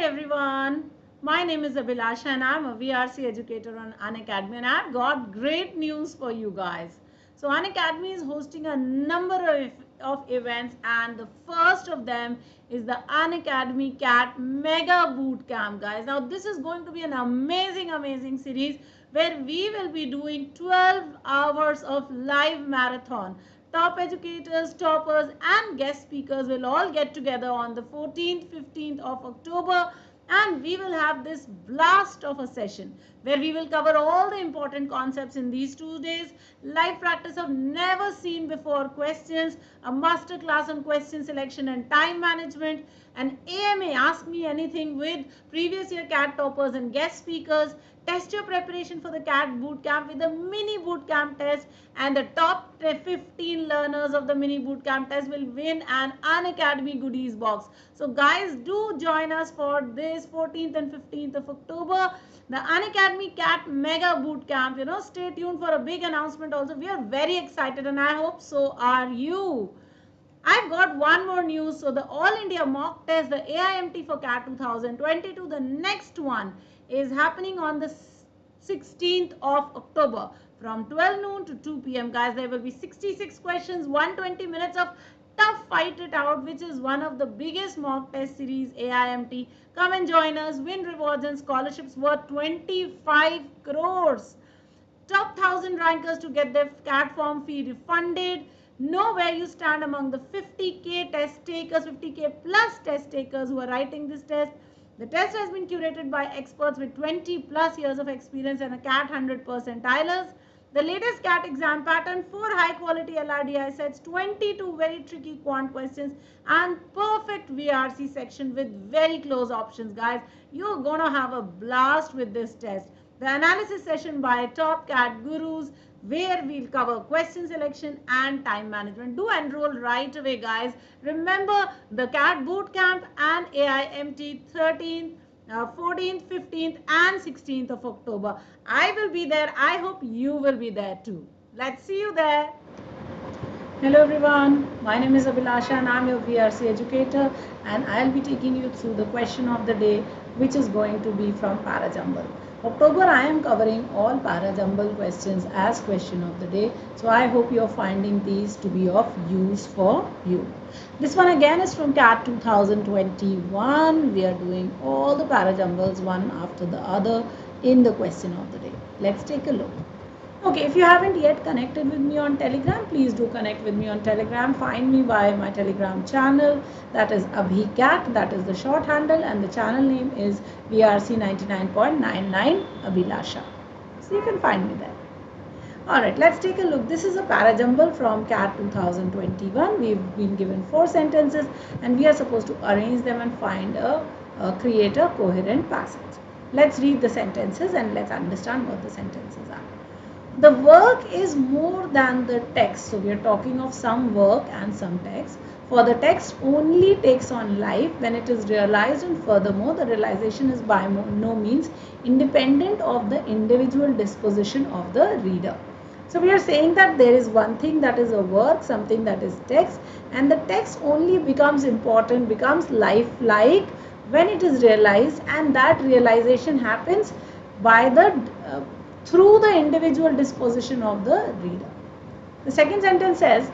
everyone. My name is Abhilasha and I'm a VRC educator on Unacademy, and I've got great news for you guys. So Unacademy is hosting a number of events, and the first of them is the Unacademy Cat Mega Boot Camp, guys. Now this is going to be an amazing series where we will be doing 12 hours of live marathon. Top educators, toppers, and guest speakers will all get together on the 14th, 15th of October, and we will have this blast of a session where we will cover all the important concepts in these 2 days. Live practice of never seen before questions, a master class on question selection and time management, an AMA Ask Me Anything with previous year CAT toppers and guest speakers. Test your preparation for the CAT boot camp with a mini boot camp test, and the top 15 learners of the mini boot camp test will win an Unacademy goodies box. So guys, do join us for this 14th and 15th of October, the Unacademy CAT Mega Boot Camp. Stay tuned for a big announcement also. We are very excited and I hope so are you. I've got one more news. So the All India mock test, the AIMT for CAT 2022, the next one is happening on the 16th of October from 12 noon to 2 p.m. Guys, there will be 66 questions, 120 minutes of tough fight it out, which is one of the biggest mock test series AIMT. Come and join us, win rewards and scholarships worth 25 crores. Top 1,000 rankers to get their CAT form fee refunded. Know where you stand among the 50k test takers, 50k plus test takers who are writing this test. The test has been curated by experts with 20 plus years of experience and a CAT 100 percentilers. The latest CAT exam pattern, 4 high quality LRDI sets, 22 very tricky quant questions, and perfect VRC section with very close options. Guys, you're gonna have a blast with this test. The analysis session by top CAT gurus, where we'll cover question selection and time management. Do enroll right away, guys. Remember the CAT boot camp and AIMT 13th, 14th, 15th and 16th of October. I will be there. I hope you will be there too. Let's see you there. Hello everyone, my name is Abhilasha and I'm your VRC educator, and I'll be taking you through the question of the day, which is going to be from Parajumble. October, I am covering all Parajumble questions as question of the day. So I hope you're finding these to be of use for you. This one again is from CAT 2021. We are doing all the Parajumbles one after the other in the question of the day. Let's take a look. Okay, if you haven't yet connected with me on Telegram, please do connect with me on Telegram. Find me by my Telegram channel, that is AbhiCat, that is the short handle, and the channel name is VRC 99.99 Abhilasha. So you can find me there. Alright, let's take a look. This is a Parajumble from CAT 2021. We've been given 4 sentences and we are supposed to arrange them and create a coherent passage. Let's read the sentences and let's understand what the sentences are. The work is more than the text. So we are talking of some work and some text. For the text only takes on life when it is realized, and furthermore the realization is by no means independent of the individual disposition of the reader. So we are saying that there is one thing that is a work, something that is text, and the text only becomes important, becomes lifelike when it is realized, and that realization happens by through the individual disposition of the reader. The second sentence says,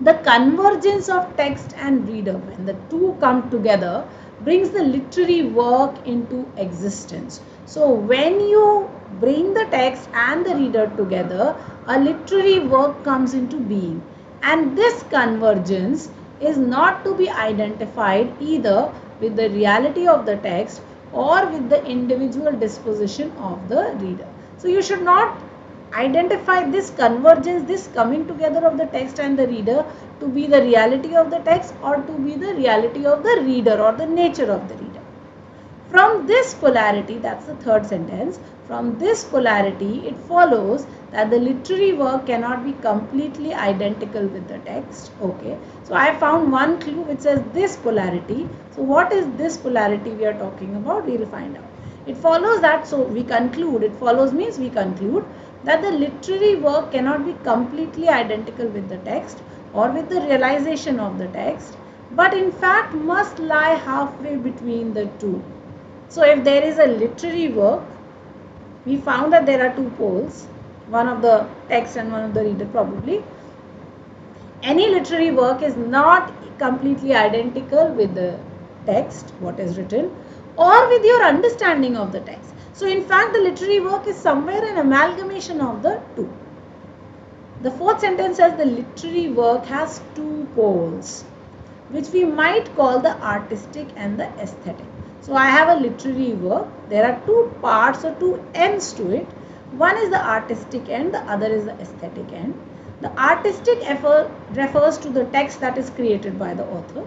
the convergence of text and reader, when the two come together, brings the literary work into existence. So when you bring the text and the reader together, a literary work comes into being. And this convergence is not to be identified either with the reality of the text or with the individual disposition of the reader. So you should not identify this convergence, this coming together of the text and the reader to be the reality of the text or to be the reality of the reader or the nature of the reader. From this polarity, that's the third sentence, from this polarity it follows that the literary work cannot be completely identical with the text. Okay, so I found one clue which says this polarity. So what is this polarity we are talking about? We will find out. It follows that, so we conclude, it follows means we conclude that the literary work cannot be completely identical with the text or with the realization of the text, but in fact must lie halfway between the two. So if there is a literary work, we found that there are two poles, one of the text and one of the reader probably. Any literary work is not completely identical with the text, what is written, or with your understanding of the text. So in fact the literary work is somewhere an amalgamation of the two. The fourth sentence says the literary work has two poles, which we might call the artistic and the aesthetic. So I have a literary work. There are two parts or two ends to it. One is the artistic end, the other is the aesthetic end. The artistic effort refers to the text that is created by the author,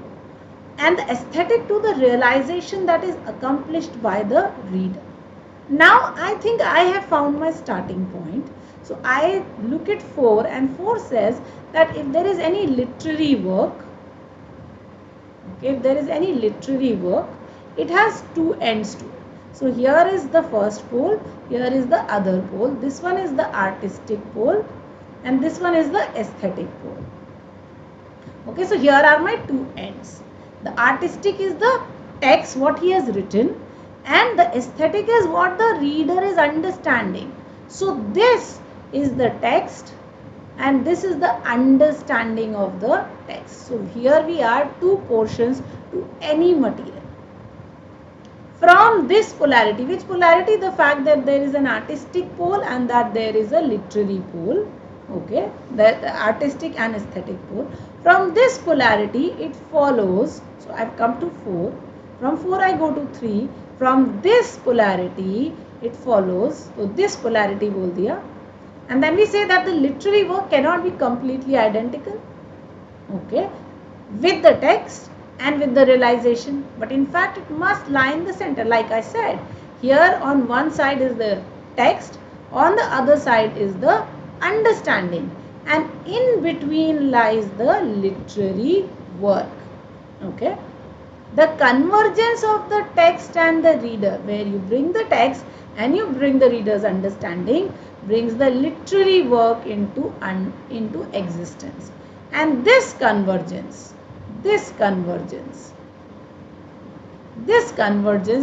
and the aesthetic to the realization that is accomplished by the reader. Now I think I have found my starting point. So I look at 4, and 4 says that if there is any literary work, if there is any literary work, it has two ends to it. So here is the first pole, here is the other pole. This one is the artistic pole and this one is the aesthetic pole. Okay, so here are my two ends. The artistic is the text, what he has written, and the aesthetic is what the reader is understanding. So this is the text and this is the understanding of the text. So here we are two portions to any material. From this polarity, which polarity? The fact that there is an artistic pole and that there is a literary pole. Okay, the artistic and aesthetic pole. From this polarity, it follows. So I have come to 4. From 4 I go to 3. From this polarity, it follows. So this polarity bol diya. And then we say that the literary work cannot be completely identical, okay, with the text and with the realization, but in fact it must lie in the center. Like I said, here on one side is the text, on the other side is the understanding, and in between lies the literary work. Okay, the convergence of the text and the reader, where you bring the text and you bring the reader's understanding, brings the literary work into existence. And this convergence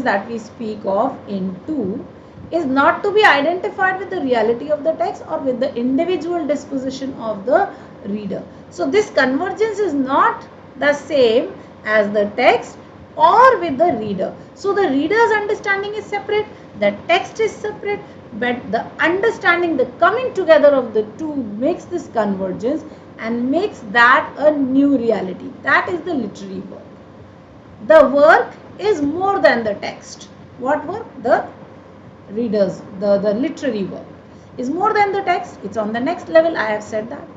that we speak of into is not to be identified with the reality of the text or with the individual disposition of the reader. So this convergence is not the same as the text or with the reader. So the reader's understanding is separate, the text is separate, but the understanding, the coming together of the two makes this convergence and makes that a new reality. That is the literary work. The work is more than the text. What work? The readers, the literary work is more than the text. It's on the next level. I have said that.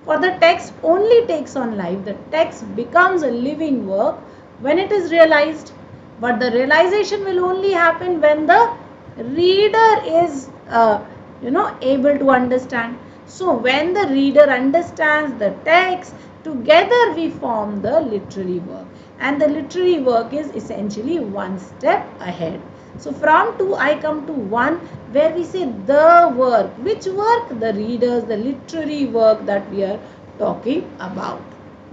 For the text only takes on life. The text becomes a living work when it is realized. But the realization will only happen when the reader is able to understand. So when the reader understands the text, together we form the literary work, and the literary work is essentially one step ahead. So from 2 I come to 1, where we say the work. Which work? The readers, the literary work that we are talking about.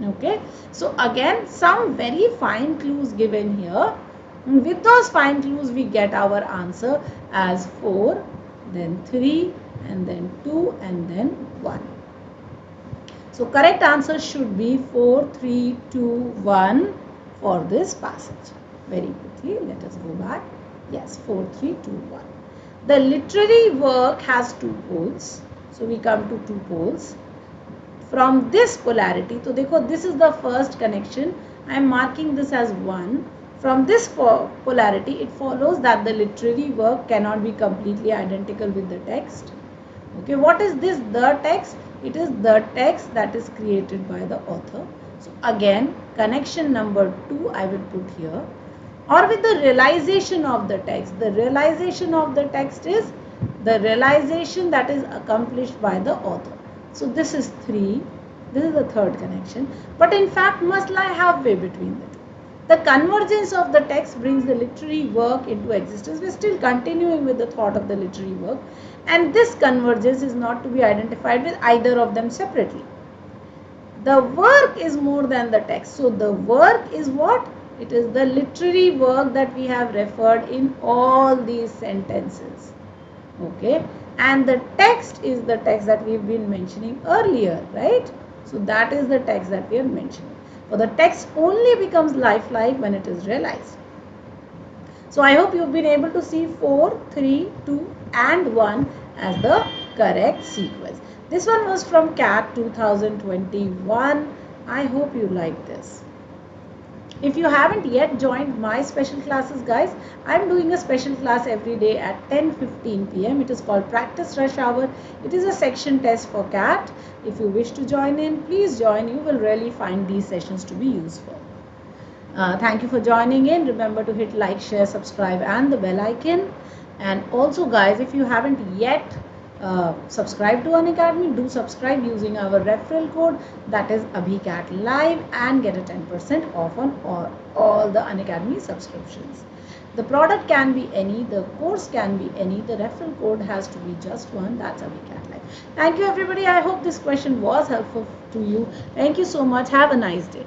Okay, so again some very fine clues given here. With those fine clues we get our answer as 4, then 3, and then 2, and then 1. So correct answer should be 4, 3, 2, 1 for this passage. Very quickly, let us go back. Yes, 4, 3, 2, 1. The literary work has two poles. So we come to two poles. From this polarity, so dekho, this is the first connection. I am marking this as 1. From this polarity, it follows that the literary work cannot be completely identical with the text. Okay, what is this, the text? It is the text that is created by the author. So again, connection number 2 I will put here. Or with the realization of the text. The realization of the text is the realization that is accomplished by the author. So this is 3. This is the third connection. But in fact must lie halfway between the two. The convergence of the text brings the literary work into existence. We are still continuing with the thought of the literary work. And this convergence is not to be identified with either of them separately. The work is more than the text. So the work is what? It is the literary work that we have referred in all these sentences. Okay, and the text is the text that we've been mentioning earlier, right? So that is the text that we are mentioning. For the text only becomes lifelike when it is realized. So I hope you've been able to see 4, 3, 2 and 1 as the correct sequence. This one was from CAT 2021. I hope you like this. If you haven't yet joined my special classes, guys, I'm doing a special class every day at 10:15 p.m. It is called Practice Rush Hour. It is a section test for CAT. If you wish to join in, please join. You will really find these sessions to be useful. Thank you for joining in. Remember to hit like, share, subscribe and the bell icon. And also, guys, if you haven't yet subscribe to Unacademy, do subscribe using our referral code, that is AbhiCat Live, and get a 10% off on all the Unacademy subscriptions. The product can be any, the course can be any, the referral code has to be just one, that's AbhiCat Live. Thank you everybody. I hope this question was helpful to you. Thank you so much. Have a nice day.